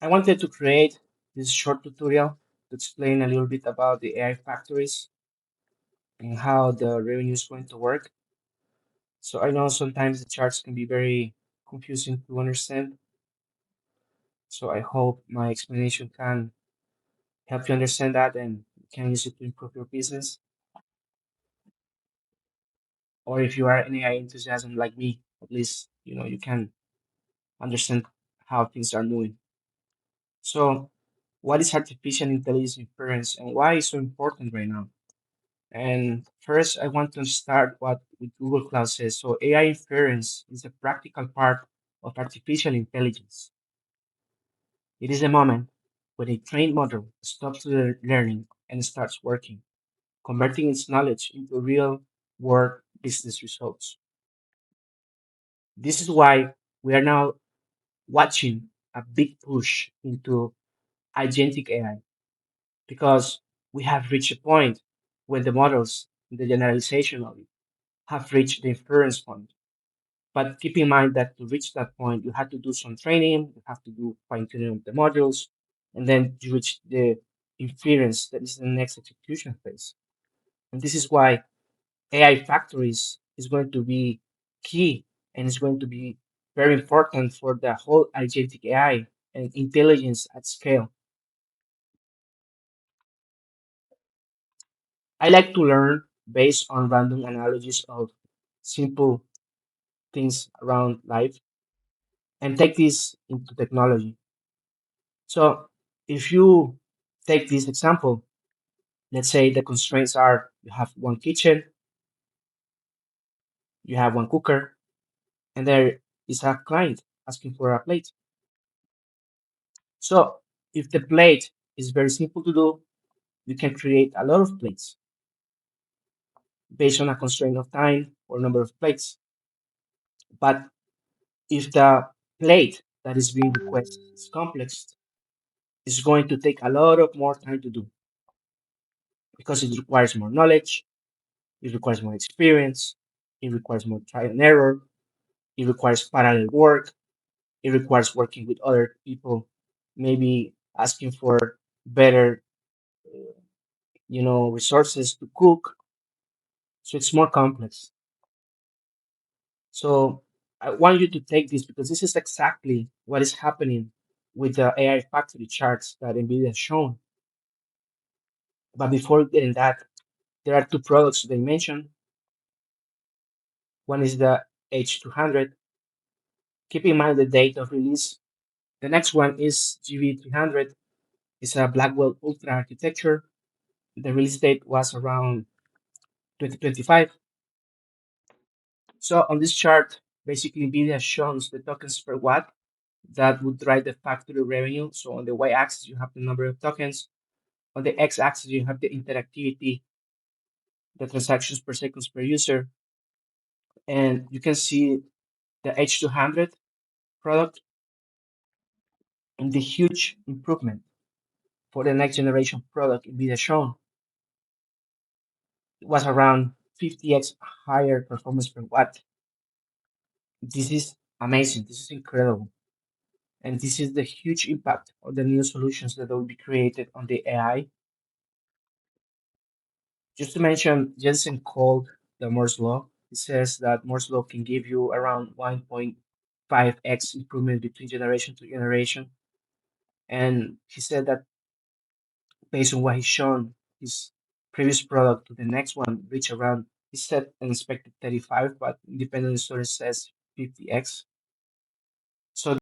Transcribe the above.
I wanted to create this short tutorial to explain a little bit about the AI factories and how the revenue is going to work. So I know sometimes the charts can be very confusing to understand. So I hope my explanation can help you understand that and you can use it to improve your business. Or if you are an AI enthusiasm like me, at least you can understand how things are moving. So, what is artificial intelligence inference and why it's so important right now? And first, I want to start with Google Cloud says. So, AI inference is a practical part of artificial intelligence. It is the moment when a trained model stops learning and starts working, converting its knowledge into real world business results. This is why we are now watching a big push into agentic AI because we have reached a point where the models, the generalization of it, have reached the inference point. But keep in mind that to reach that point, you have to do some training, you have to do fine tuning of the modules, and then you reach the inference that is the next execution phase. And this is why AI factories is going to be key and is going to be very important for the whole agentic AI and intelligence at scale. I like to learn based on random analogies of simple things around life and take this into technology. So if you take this example, let's say the constraints are you have one kitchen, you have one cooker, and there is a client asking for a plate. So if the plate is very simple to do, you can create a lot of plates based on a constraint of time or number of plates. But if the plate that is being requested is complex, it's going to take a lot of more time to do because it requires more knowledge, it requires more experience, it requires more trial and error, it requires parallel work, it requires working with other people, maybe asking for better, resources to cook. So it's more complex. So I want you to take this because this is exactly what is happening with the AI factory charts that NVIDIA has shown. But before getting that, there are two products they mentioned. One is the H200. Keep in mind the date of release. The next one is GB300. It's a Blackwell Ultra architecture. The release date was around 2025. So on this chart, basically NVIDIA shows the tokens per watt that would drive the factory revenue. So on the y-axis, you have the number of tokens. On the x-axis, you have the interactivity, the transactions per seconds per user. And you can see the H200 product and the huge improvement for the next generation product NVIDIA shown. It was around 50x higher performance per watt. This is amazing. This is incredible. And this is the huge impact of the new solutions that will be created on the AI. Just to mention, Jensen called the Moore's Law. It says that Moore's Law can give you around 1.5x improvement between generation to generation. And he said that based on what he's shown, his previous product to the next one reach around, he said an expected 35, but independent source says 50x.